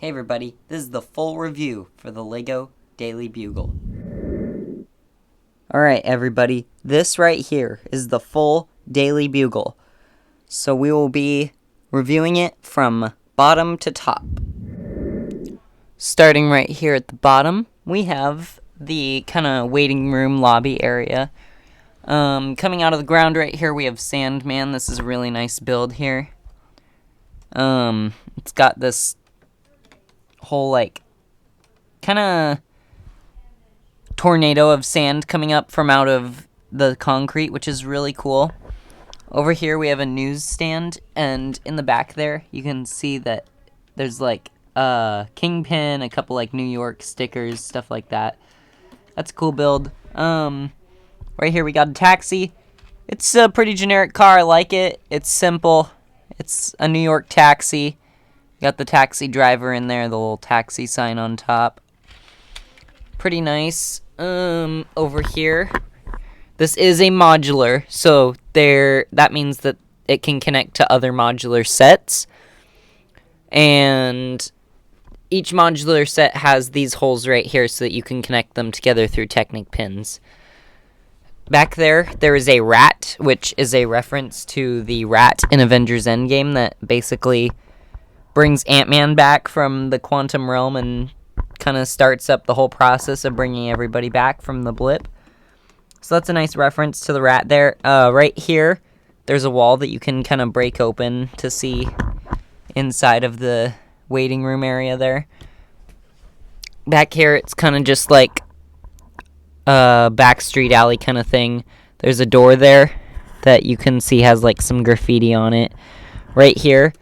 Hey everybody, this is the full review for the LEGO Daily Bugle. Alright everybody, this right here is the full Daily Bugle. So we will be reviewing it from bottom to top. Starting right here at the bottom, we have the kind of waiting room lobby area. Coming out of the ground right here, we have Sandman. This is a really nice build here. It's got this whole kind of tornado of sand coming up from out of the concrete, which is really cool. Over here we have a newsstand, and in the back there you can see that there's a Kingpin, a couple New York stickers, stuff like that. That's a cool build. Right here we got a taxi. It's a pretty generic car. I like it. It's simple. It's a New York taxi. Got the taxi driver in there, the little taxi sign on top. Pretty nice. Over here, this is a modular, so that means that it can connect to other modular sets. And each modular set has these holes right here so that you can connect them together through Technic pins. Back there is a rat, which is a reference to the rat in Avengers Endgame that basically brings Ant-Man back from the quantum realm and kind of starts up the whole process of bringing everybody back from the blip. So that's a nice reference to the rat there. Right here, there's a wall that you can kind of break open to see inside of the waiting room area there. Back here, it's kind of just like a backstreet alley kind of thing. There's a door there that you can see has some graffiti on it. Right here,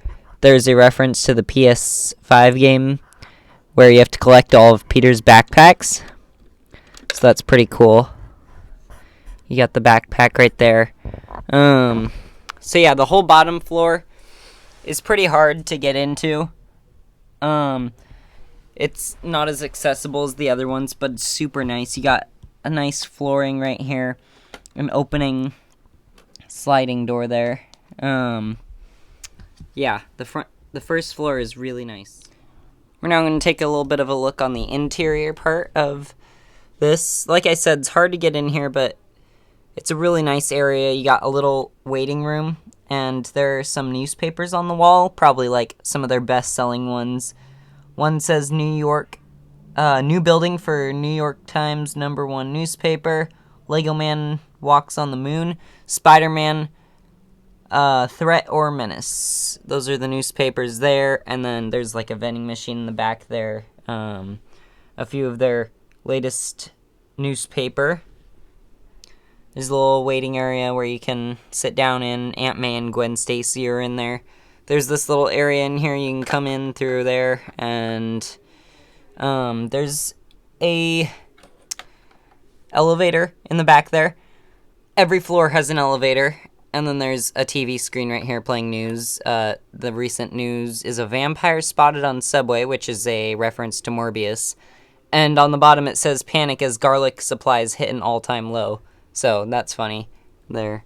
there's a reference to the PS5 game where you have to collect all of Peter's backpacks. So that's pretty cool. You got the backpack right there. So yeah, the whole bottom floor is pretty hard to get into. It's not as accessible as the other ones, but it's super nice. You got a nice flooring right here, an opening sliding door there. Yeah, the first floor is really nice. We're now going to take a little bit of a look on the interior part of this. Like I said, it's hard to get in here, but it's a really nice area. You got a little waiting room, and there are some newspapers on the wall, probably some of their best-selling ones. One says New York, new building for New York Times #1 newspaper. Lego Man walks on the moon. Spider-Man, threat or menace. Those are the newspapers there, and then there's a vending machine in the back there. A few of their latest newspaper. There's a little waiting area where you can sit down in. Aunt May and Gwen Stacy are in there. There's this little area in here you can come in through there, and there's a elevator in the back there. Every floor has an elevator. And then there's a TV screen right here playing news. The recent news is a vampire spotted on subway, which is a reference to Morbius. And on the bottom it says panic as garlic supplies hit an all-time low. So that's funny there.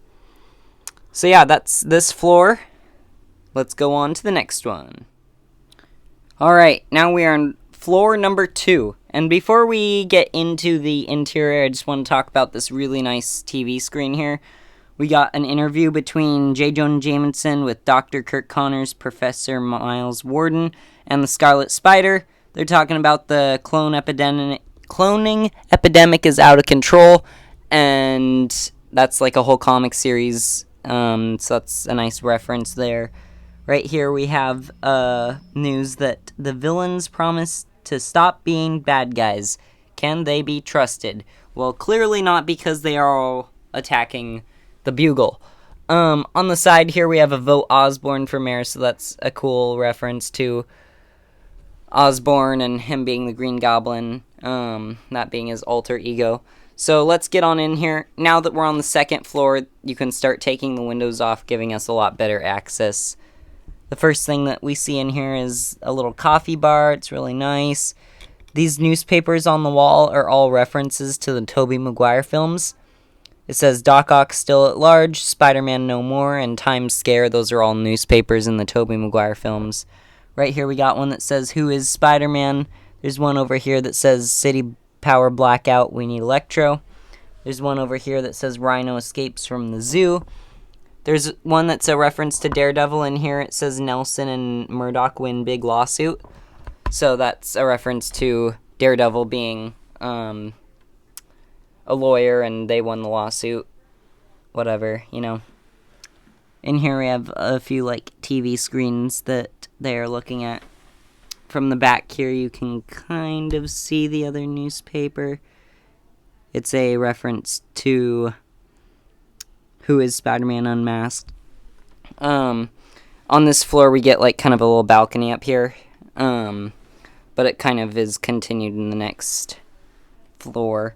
So yeah, that's this floor. Let's go on to the next one. Alright, now we are on floor number 2. And before we get into the interior, I just want to talk about this really nice TV screen here. We got an interview between J. Jonah Jameson with Dr. Kirk Connors, Professor Miles Warden, and the Scarlet Spider. They're talking about the cloning epidemic is out of control, and that's a whole comic series, so that's a nice reference there. Right here we have news that the villains promise to stop being bad guys. Can they be trusted? Well, clearly not, because they are all attacking the Bugle. On the side here we have a vote Osborn for mayor, so that's a cool reference to Osborn and him being the Green Goblin, that being his alter ego. So let's get on in here. Now that we're on the second floor, you can start taking the windows off, giving us a lot better access. The first thing that we see in here is a little coffee bar. It's really nice. These newspapers on the wall are all references to the Tobey Maguire films. It says Doc Ock still at large, Spider-Man no more, and Times Scare. Those are all newspapers in the Tobey Maguire films. Right here we got one that says, "Who is Spider-Man?" There's one over here that says, "City power blackout, we need Electro." There's one over here that says, "Rhino escapes from the zoo." There's one that's a reference to Daredevil in here. It says, "Nelson and Murdoch win big lawsuit." So that's a reference to Daredevil being a lawyer and they won the lawsuit. Whatever, you know. In here we have a few like TV screens that they're looking at. From the back here you can kind of see the other newspaper. It's a reference to Who is Spider-Man Unmasked. On this floor we get like kind of a little balcony up here. But it kind of is continued in the next floor.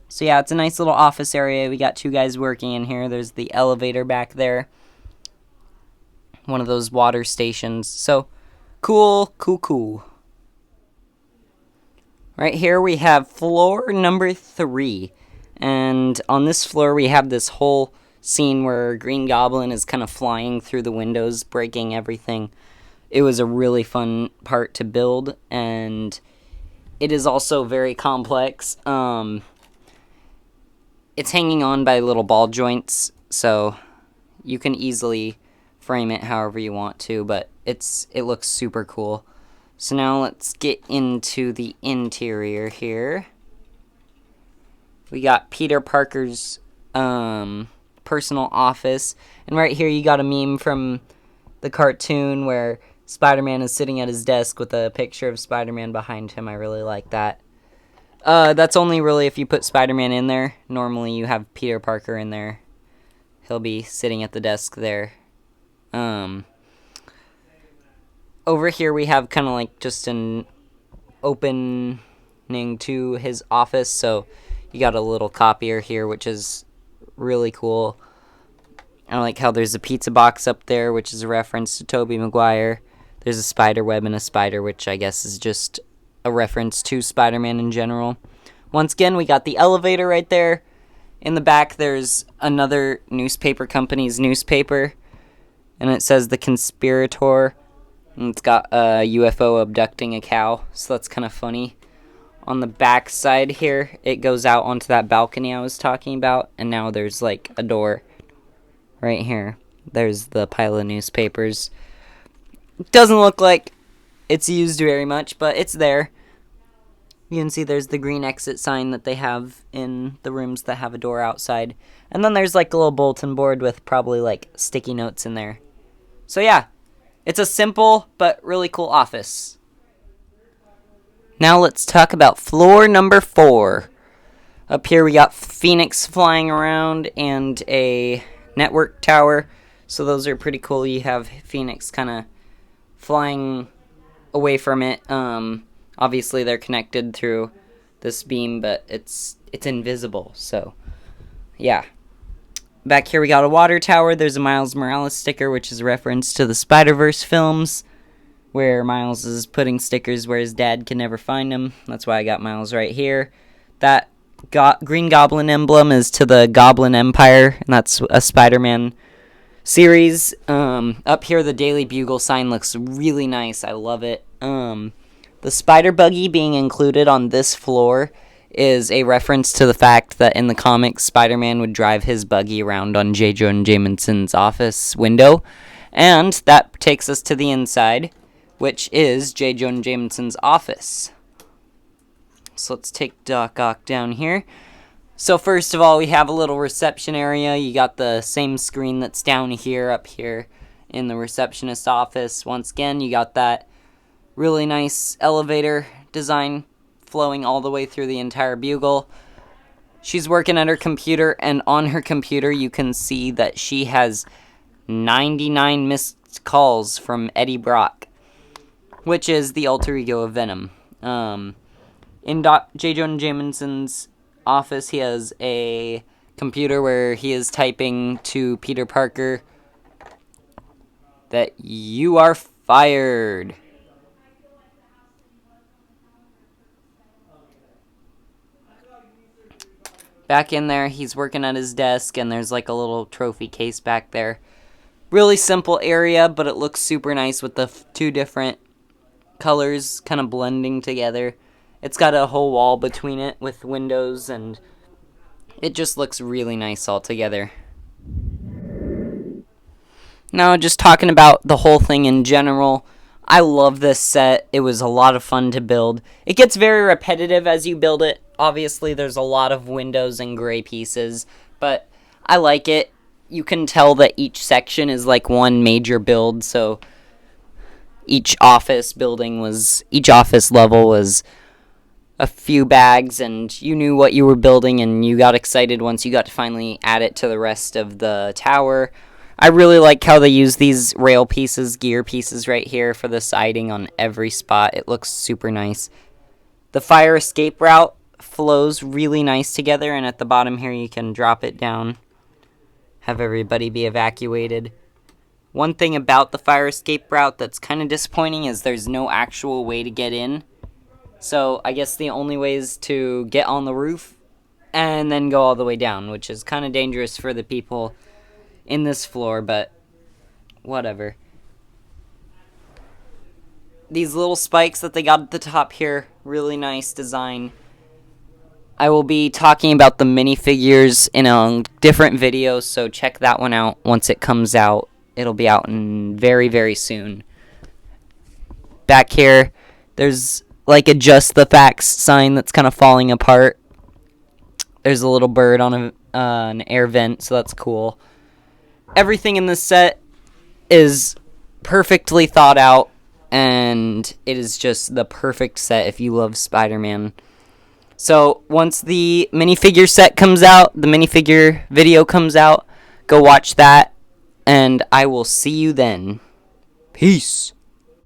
So yeah, it's a nice little office area. We got two guys working in here. There's the elevator back there. One of those water stations. So, cool. Right here we have floor number 3. And on this floor we have this whole scene where Green Goblin is kind of flying through the windows, breaking everything. It was a really fun part to build, and it is also very complex. It's hanging on by little ball joints, so you can easily frame it however you want to, but it looks super cool. So now let's get into the interior here. We got Peter Parker's personal office, and right here you got a meme from the cartoon where Spider-Man is sitting at his desk with a picture of Spider-Man behind him. I really like that. That's only really if you put Spider-Man in there. Normally you have Peter Parker in there. He'll be sitting at the desk there. Over here we have kind of like just an opening to his office. So you got a little copier here, which is really cool. I like how there's a pizza box up there, which is a reference to Tobey Maguire. There's a spider web and a spider, which I guess is just a reference to Spider-Man in general. Once again, we got the elevator right there. In the back, there's another newspaper company's newspaper, and it says The Conspirator, and it's got a UFO abducting a cow, so that's kind of funny. On the back side here, it goes out onto that balcony I was talking about, and now there's like a door right here. There's the pile of newspapers. Doesn't look like it's used very much, but it's there. You can see there's the green exit sign that they have in the rooms that have a door outside. And then there's like a little bulletin board with probably like sticky notes in there. So yeah, it's a simple but really cool office. Now let's talk about floor number 4. Up here we got Phoenix flying around and a network tower. So those are pretty cool. You have Phoenix kind of flying away from it. Obviously they're connected through this beam, but it's invisible. So yeah. Back here we got a water tower. There's a Miles Morales sticker, which is a reference to the Spider-Verse films, where Miles is putting stickers where his dad can never find them. That's why I got Miles right here. That Green Goblin emblem is to the Goblin Empire, and that's a Spider-Man series. Up here, the Daily Bugle sign looks really nice. I love it. The spider buggy being included on this floor is a reference to the fact that in the comics, Spider-Man would drive his buggy around on J. Jonah Jameson's office window. And that takes us to the inside, which is J. Jonah Jameson's office. So let's take Doc Ock down here. So first of all, we have a little reception area. You got the same screen that's down here, up here in the receptionist office. Once again, you got that really nice elevator design flowing all the way through the entire Bugle. She's working at her computer, and on her computer you can see that she has 99 missed calls from Eddie Brock, which is the alter ego of Venom. In J. Jonah Jameson's office, he has a computer where he is typing to Peter Parker that you are fired. Back in there, he's working at his desk, and there's like a little trophy case back there. Really simple area, but it looks super nice with the two different colors kind of blending together. It's got a whole wall between it with windows, and it just looks really nice all together. Now, just talking about the whole thing in general, I love this set. It was a lot of fun to build. It gets very repetitive as you build it. Obviously, there's a lot of windows and gray pieces, but I like it. You can tell that each section is like one major build, so each office level was a few bags, and you knew what you were building, and you got excited once you got to finally add it to the rest of the tower. I really like how they use these rail pieces, gear pieces right here for the siding on every spot. It looks super nice. The fire escape route flows really nice together, and at the bottom here you can drop it down, have everybody be evacuated. One thing about the fire escape route that's kind of disappointing is there's no actual way to get in. So I guess the only way is to get on the roof and then go all the way down, which is kind of dangerous for the people in this floor, but whatever. These little spikes that they got at the top here, really nice design. I will be talking about the minifigures in a different video, so check that one out once it comes out. It'll be out in very, very soon. Back here, there's like a Just the Facts sign that's kind of falling apart. There's a little bird on an air vent, so that's cool. Everything in this set is perfectly thought out, and it is just the perfect set if you love Spider-Man. So once the minifigure set comes out, the minifigure video comes out, go watch that, and I will see you then. Peace.